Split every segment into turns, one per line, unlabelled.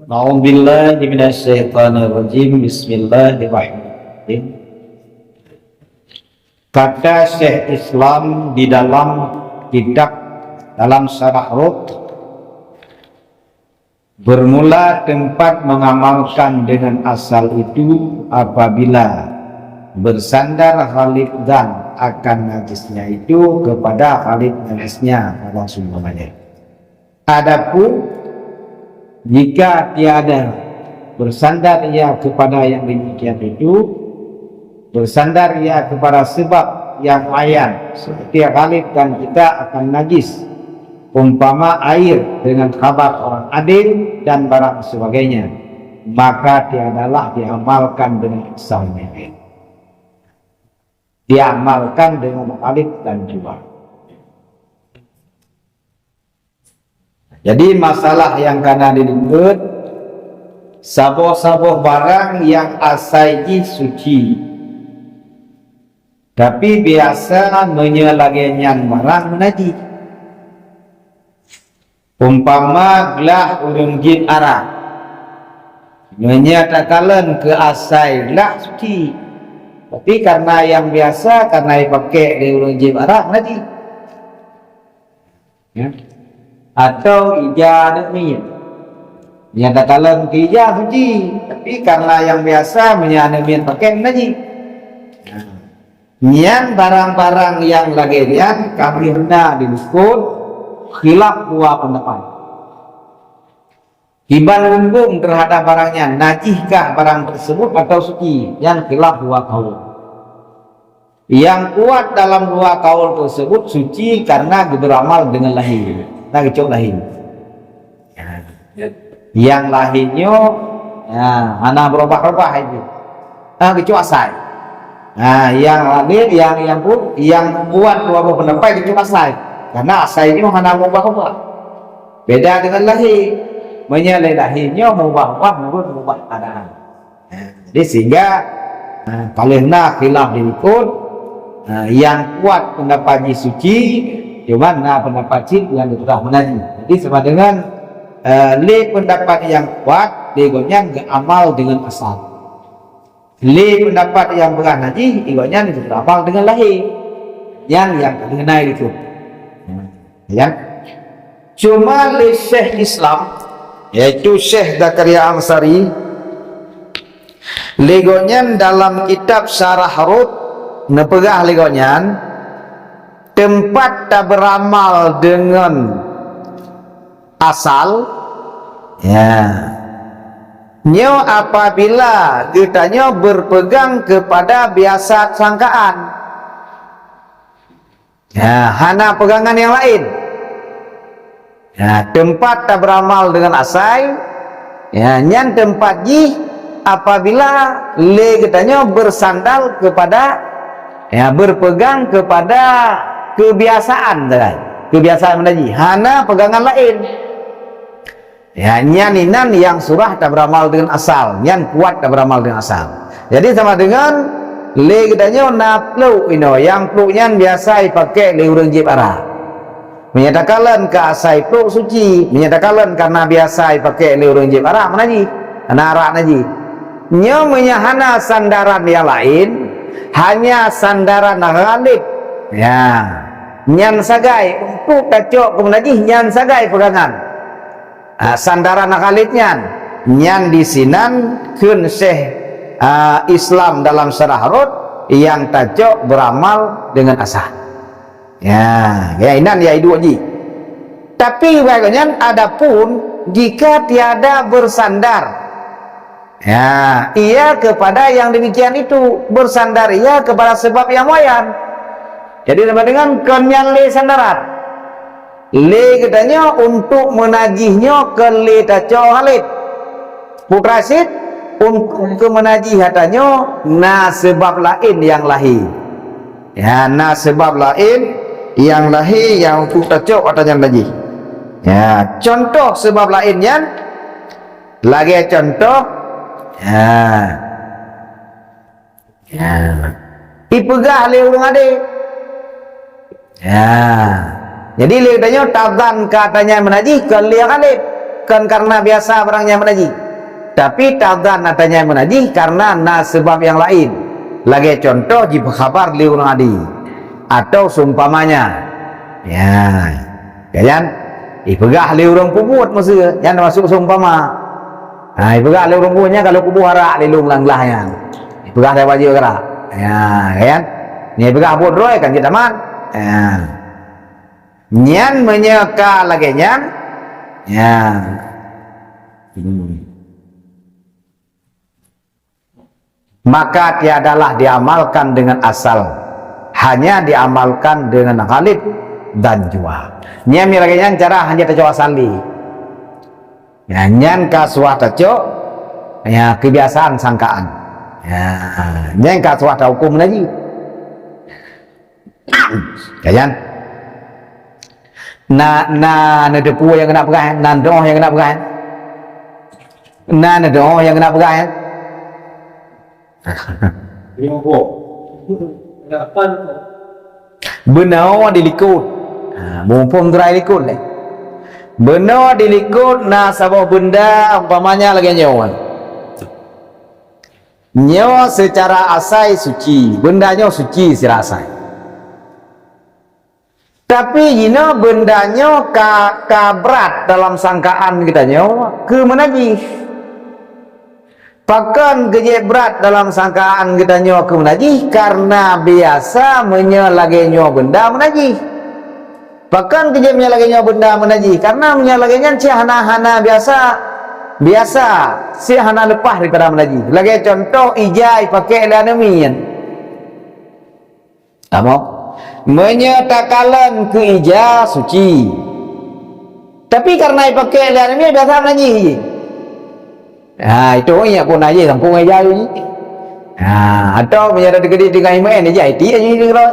A'udzubillahi minasyaitonirrajim. Bismillahirrahmanirrahim. Kata Syekh Islam di dalam kitab dalam Syarah Rut, bermula tempat mengamalkan dengan asal itu apabila bersandar Khalid dan akan najisnya itu kepada Khalid najisnya pada sumbernya. Adapun jika tiada bersandar ia kepada yang demikian itu, bersandar ia kepada sebab yang lain seperti Khalid dan kita akan najis, umpama air dengan khabar orang adil dan barang sebagainya, maka tiadalah diamalkan dengan asalnya, diamalkan dengan Khalid dan juga. Jadi masalah yang kana dilingkut saboh-saboh barang yang asalnya suci, tapi biasa menyelagenyan barang najis. Umpama gelah urang jin arah menyatakan ke asal lah suci, tapi karena yang biasa karena dipakai di urang jin arah najis, ya. Atau ijazah niat menyatakan ke ijazah suci, tapi karena yang biasa menyatakan pakai najis. Nian barang-barang yang lagian kami hendak dilukut khilaf dua pendapat. Dibanding terhadap barangnya najihkah barang tersebut atau suci, yang khilaf dua kaul. Yang kuat dalam dua kaul tersebut suci karena beramal dengan lahir. Nah, kecok lahir. Yang lahirnya ya, anak berubah-ubah itu. Nah, kecok asal. Nah, yang lahir yang kuat dua pendapat kecok asal. Karena asal ini anak berubah-ubah. Beda dengan lahir. Menyalai lahirnya mengubah-ubah mengubah keadaan. Jadi sehingga kalena khilaf diikut, yang kuat pendapat suci, cuman pendapat cik yang telah menajis. Jadi sama dengan le pendapat yang kuat legonya amal dengan asal. Le pendapat yang berat najis legonya beramal dengan lahir. Yang mengenai itu. Ya. Cuma le Syekh Islam yaitu Syekh Zakaria Ansari legonya dalam kitab Syarah Rut nepegah legonya tempat tak beramal dengan asal, ya, nyo apabila kitanya berpegang kepada biasa sangkaan, ya, hana pegangan yang lain, ya, tempat tak beramal dengan asal, ya, nyan tempat ji apabila le kitanya bersandal kepada, ya, berpegang kepada kebiasaan, kebiasaan menajis, hana pegangan lain. Ya, nyaninan yang surah tak beramal dengan asal, yang kuat tak beramal dengan asal. Jadi sama dengan le gedanya naplu ino, yang plunya biasa dipakai le urang jib arah. Menyatakan ke asal plu suci, menyatakan karena biasa dipakai le urang jib arah menajis, anak najis. Nya menyahana sandaran yang lain, hanya sandaran Khalid, ya, nyan sagai untuk kacok kemenajih nyan sagai pegangan. Sandaran Khalid nyan disinan kun Syekh Islam dalam Syarah Rut yang tajok beramal dengan asah. Ya, ya inan ya itu ji. Tapi bagian adapun jika tiada bersandar, ya, ia kepada yang demikian itu bersandar ia kepada sebab yang wayan. Jadi sama dengan kenyan le sandaran. Le katanya untuk menajihnya ke le taco Khalid. Putra Sid untuk ke menajih katanya na sebab lain yang lahir. Ya, na sebab lain yang lahir yang untuk taco katanya najih. Ya, contoh sebab lainnya lagi contoh, ya, ya, ipegah le urang ade, ya, jadi le katanya tazan katanya menajih ke le Khalid, kan karena biasa barangnya menaji, tapi tadzan natanya menaji karena sebab yang lain. Lagi contoh jika khabar liur adi atau sumpamanya ya kan ipegah liurang kubut maksudnya yang masuk sumpama. Nah ipegah liurang kubutnya kalau kubu harak lilung langlahnya ipegah saya wajib gerak ya kan ni ipegah buat roy kan kita man ya nyan menyeka lagi nyan ya maka tiadalah diamalkan dengan asal, hanya diamalkan dengan ghalib dan jua. Nyan lagi nyan cara hanya terjawab sali ya nyan kasuah terjawab ya kebiasaan sangkaan ya nyan kasuah hukum lagi kayan na depu yang kena pegang na doh yang kena pegang na doh yang kena pegang benar dilikut mumpung terai likut leh benar dilikut na sabah benda umpamanya lagi nyawa secara asai suci bendanya suci secara asai tapi jina bendanya berat dalam sangkaan kita nyawa ke menajis. Pakan kejep berat dalam sangkaan kita nyawa ke menajis karena biasa menyalagi nyawa benda menajis. Pakan kejepnya lagi nyawa benda menajis karena menyalaginya si hana-hana biasa si hana lepas daripada menajis. Lagi contoh ijai pakai lanamian. Apa? Menyatakan ke ija suci tapi karena pakai ini biasa menajis itu ya pun aja sampung ija ni atau menyatakan gede dengan iman ija itu aja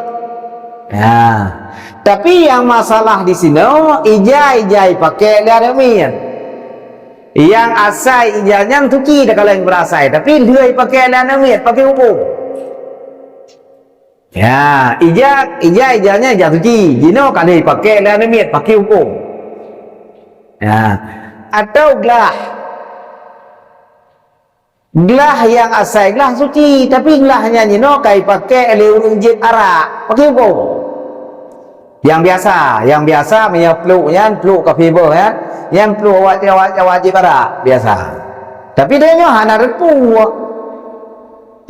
tapi yang masalah di sini ija pakai ini yang asai ijanya suci dah kalau yang berasai tapi dia pakai ini pakai hukum ya ijanya ija suci jino kan dipakai lanamiat pakai hukum ya atau gelah yang asal gelah suci tapi gelahnya jino kai pakai leurung jib arak pakai hukum yang biasa menyepeluknya peluk ke fiber ya yang peluk wajib arak biasa tapi dia nyo hana repu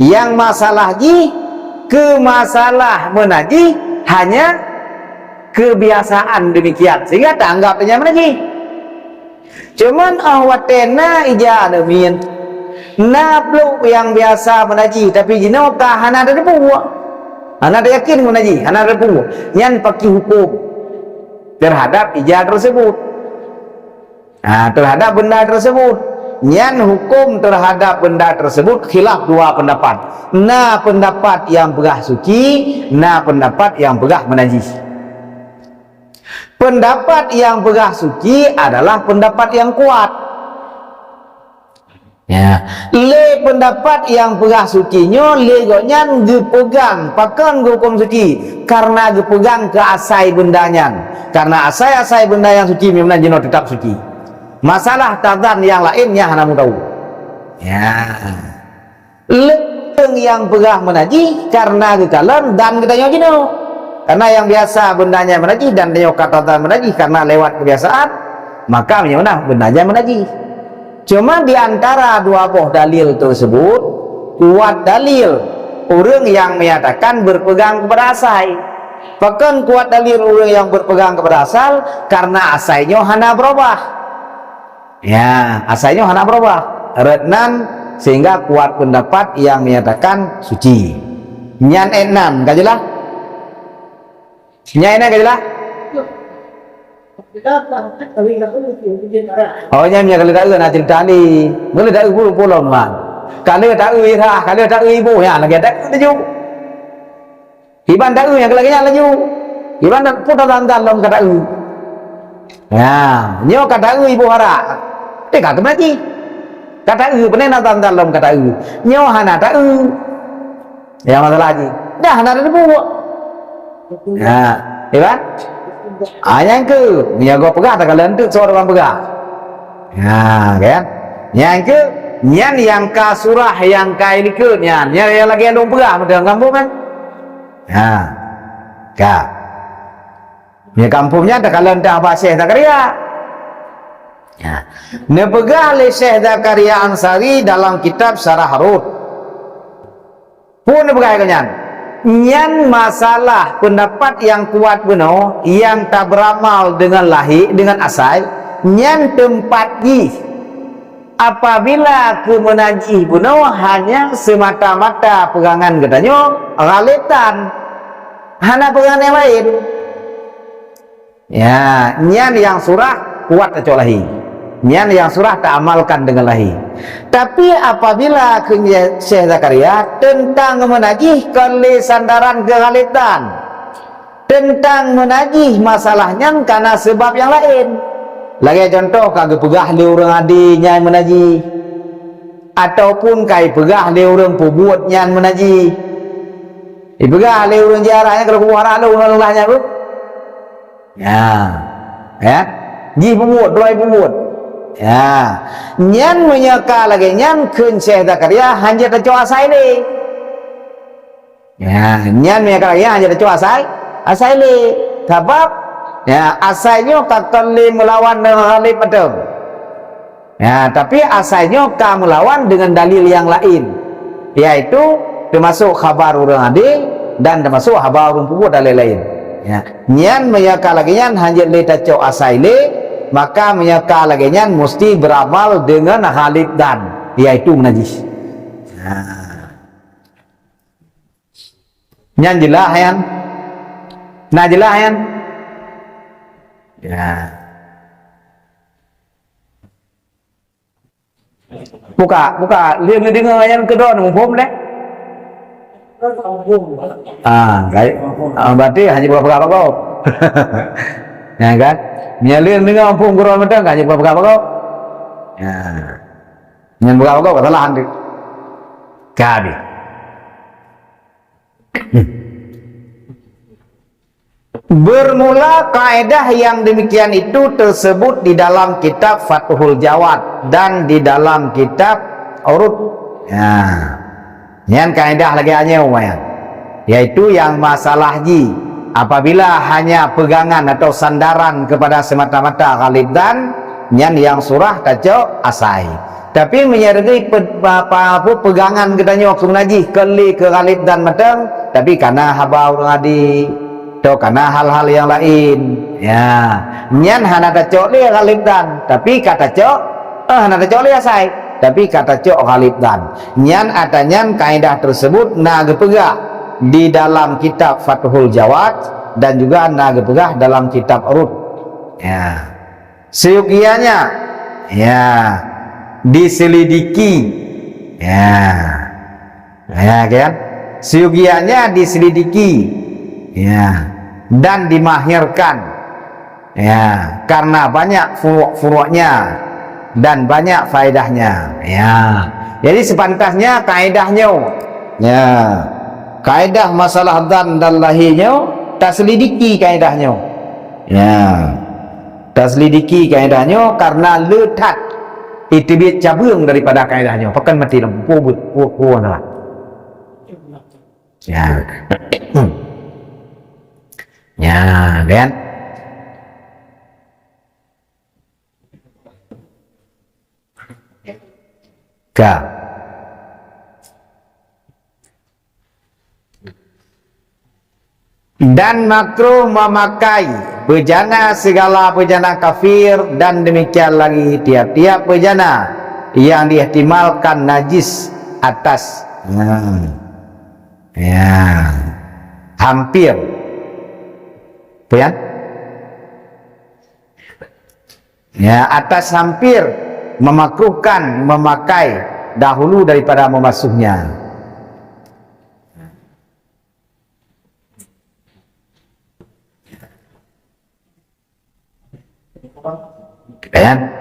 yang masalah masalah menajis hanya kebiasaan demikian sehingga tak anggapnya menajis cuman awatena ija demian napluk yang biasa menajis tapi jino kah hana ada depu hana ada yakin menajis hana ada depu yang pakai hukum terhadap ija tersebut terhadap benda tersebut nyan hukum terhadap benda tersebut khilaf dua pendapat pendapat yang begah suci pendapat yang begah menajis pendapat yang begah suci adalah pendapat yang kuat ya pendapat yang begah sucinya legonya dipegang pakan hukum suci karena dipegang ke asai bendanya karena asai benda yang suci memang jino tetap suci masalah tadzan yang lainnya hana tahu ya yang begah menajis karena kekalan dan kita nyojino karena yang biasa bendanya menajis dan dia kata menajis karena lewat kebiasaan maka mana bendanya menajis cuma diantara dua buah dalil tersebut kuat dalil orang yang menyatakan berpegang kepada asai bahkan kuat dalil orang yang berpegang kepada asal karena asainya hana berubah ya asalnya hana berubah retnan sehingga kuat pendapat yang menyatakan suci nyan enam kajelah nyan enam kajelah oh nyan kalau tak nak cerita ni boleh tak pulau man kalau tak kalau tak ibu ya lagi tak tuju iban tak yang lagi laju iban putar dalam kata ya nyo kata ibu harap kata lagi kata benar nak dalam kata nyo hana tak yang masalah lagi dah hana ada buat ya kan yang ke ni aku pegang tak kalian tu seorang pegang Kan yang ke nyan yang ka surah yang ka ini ke nyan yang lagi andung perah dalam kampung kan ka ni kampungnya ada kalau entah apa Syekh Zakaria nepegah oleh Syekh Zakaria Ansari dalam kitab Syarah Harut pun nepegah nyan nyan masalah pendapat yang kuat benar yang tak beramal dengan lahir dengan asal nyan tempat ji apabila ke menajih benar hanya semata-mata pegangan katanya galitan hana pegangan yang lain nyan yang surah kuat tak lahir nyan yang surah tak amalkan dengan lahir tapi apabila ke Syekh Zakaria tentang menajih kali sandaran kegalitan tentang menajih masalahnya karena sebab yang lain lagi contoh kagak pegah le orang adinya menaji ataupun kai pegah le orang pembuatnya menaji pegah le orang jarahnya kalau kuara le ulahnya tu ji pembuat doai pembuat nyan menyeka lagi nyan kun Syekh Zakaria hanya terco asai le nyan menyeka lagi hanya terco asai le sebab asalnya kakali melawan dengan Ghalib betul tapi asalnya ka melawan dengan dalil yang lain yaitu termasuk khabar orang adil dan termasuk khabar orang pupuk dan lain-lain nyan menyaka lagi nyan hanya le taco asal le maka menyaka lagi nyan mesti beramal dengan Ghalib dan yaitu menajis nyan jelas yan nah jelas yan buka lihat dengar yang kedua ngumpul deh baik berarti hanya berapa kau kan nyalin dengar ngumpul kurang macam hanya berapa kau yang berapa kau kesalahan deh kadi bermula kaedah yang demikian itu tersebut di dalam kitab Fathul Jawad dan di dalam kitab Urut yang kaedah lagi hanya lumayan yaitu yang masalah ji apabila hanya pegangan atau sandaran kepada semata-mata Ghalib dan yang surah tajo asai tapi menyertai pegangan katanya waktu menajih keli ke Ghalib dan matang tapi karena haba orang adi karena hal-hal yang lain nyan hana tacok li Ghalib dan tapi kata cok hana tacok li asai tapi kata cok Ghalib dan nyan atanyan kaidah tersebut nagepegah di dalam kitab Fathul Jawad dan juga nagepegah dalam kitab Urut seukianya diselidiki kan seukianya diselidiki dan dimahirkan karena banyak furuknya dan banyak faedahnya jadi sepantasnya kaedahnya kaedah masalah dan lahirnya tak selidiki kaedahnya tak selidiki kaedahnya karena letat itibit cabung daripada kaedahnya pakan mati lampu lah kan dan makruh memakai bejana segala bejana kafir dan demikian lagi tiap-tiap bejana yang diihtimalkan najis atas hampir atas hampir memakruhkan memakai dahulu daripada membasuhnya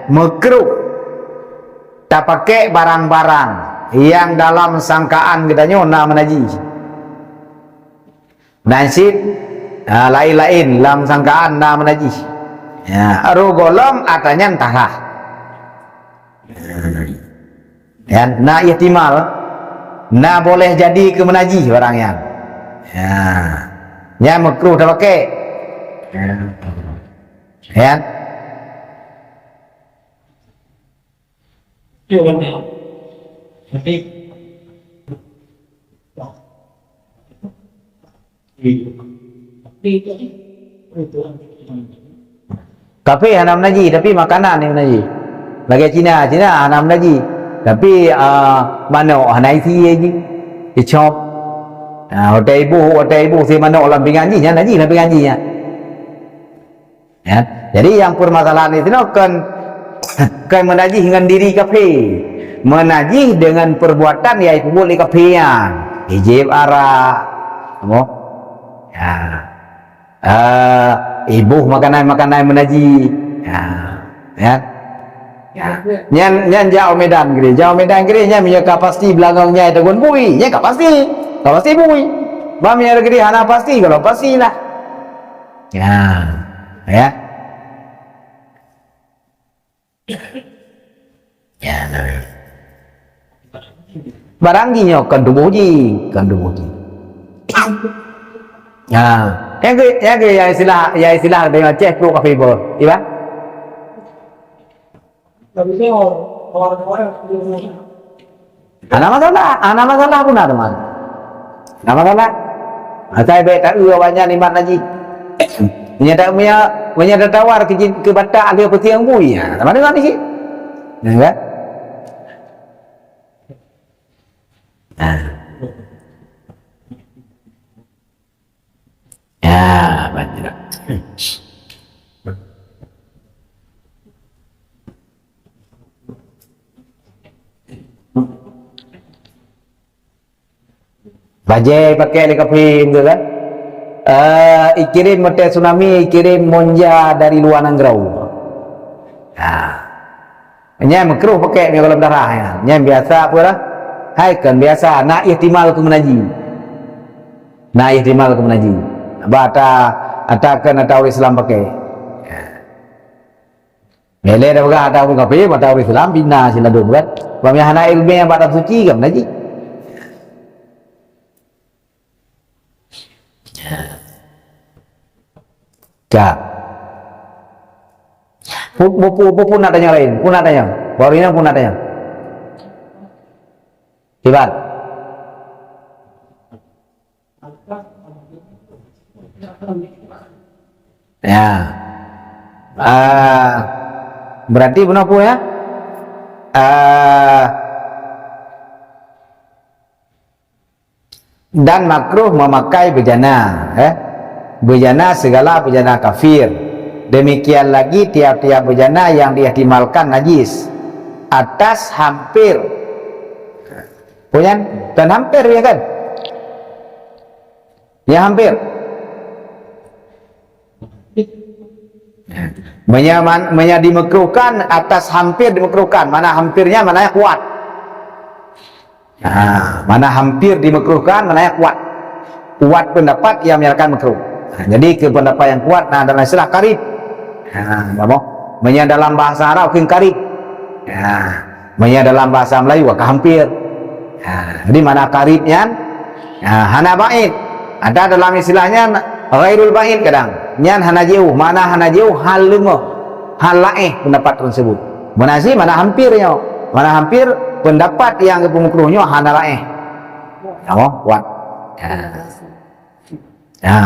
makruh tak pakai barang-barang yang dalam sangkaan katanya nak menajis nasib lain-lain dalam sangkaan nak menajis rugolom atanya entahlah Ya, na ihtimal, na boleh jadi ke menajih orangnya. Ya, ya makruh dah pakai. Ya. Kafe hanam naji, tapi makanan ni naji. Lagi Cina hanam naji. Tapi mana hanai si lagi. Di shop. Hotel ibu si mana orang pingaji nya naji lah pingaji nya. Ya. Jadi yang permasalahan itu kan menajih dengan diri kafe. Menajih dengan perbuatan yaitu boleh kafean. Hijab arak. Kamu? Ya. Ibu makanan menaji. Ya. Nyan jauh Medan gede nya punya pasti belakangnya itu gun bui, nya pasti bui. Bami ada gede hana pasti kalau pastilah. Ya. Ya. Ya. Barangnya kan dubuji. Ya. Yang ya istilah dengan cek pro kafe bo, iya? Ana masalah pun ada man. Ana masalah. Saya beta banyak ni mana ji. Menyada tawar ke bata ada peti yang bui. Mana ni sih? Enggak? Ya, banyak. Bajai pakai di kafe itu kan? Ikirim mete tsunami, ikirim monja dari luar Nanggrau. Nya makruh pakai ni kalau darah ya. Nya biasa apa lah? Hai kan biasa nak ihtimal ke menaji. Bata atakan atau Islam pakai. Mele dah bukan atau bukan pakai bata Islam bina sila dulu kan. Bami hana ilmu yang bata suci kan menaji. Ya. Pun nak tanya lain, pun nak tanya. Baru ini pun nak tanya. Iban. Ya. Berarti benar pun ya. Dan makruh memakai bejana, bejana segala bejana kafir. Demikian lagi tiap-tiap bejana yang diihtimalkan najis atas hampir punya dan hampir ya kan? Ya hampir. Dimekruhkan atas hampir dimekruhkan. Mana hampirnya, mana yang kuat. Mana hampir dimekruhkan, mana yang kuat. Kuat pendapat yang menyatakan makruh. Jadi ke pendapat yang kuat dalam istilah karib. Dalam bahasa Arab kan karib. Dalam bahasa Melayu ke hampir. Jadi mana karibnya? Hana ba'id. Ada dalam istilahnya ghairul ba'id kadang. Nyan hana jauh, mana hana jauh hal lemah, hal laeh pendapat tersebut. Mana sih mana hampirnya? Mana hampir pendapat yang pemukruhnya hana laeh. Kuat. Ya.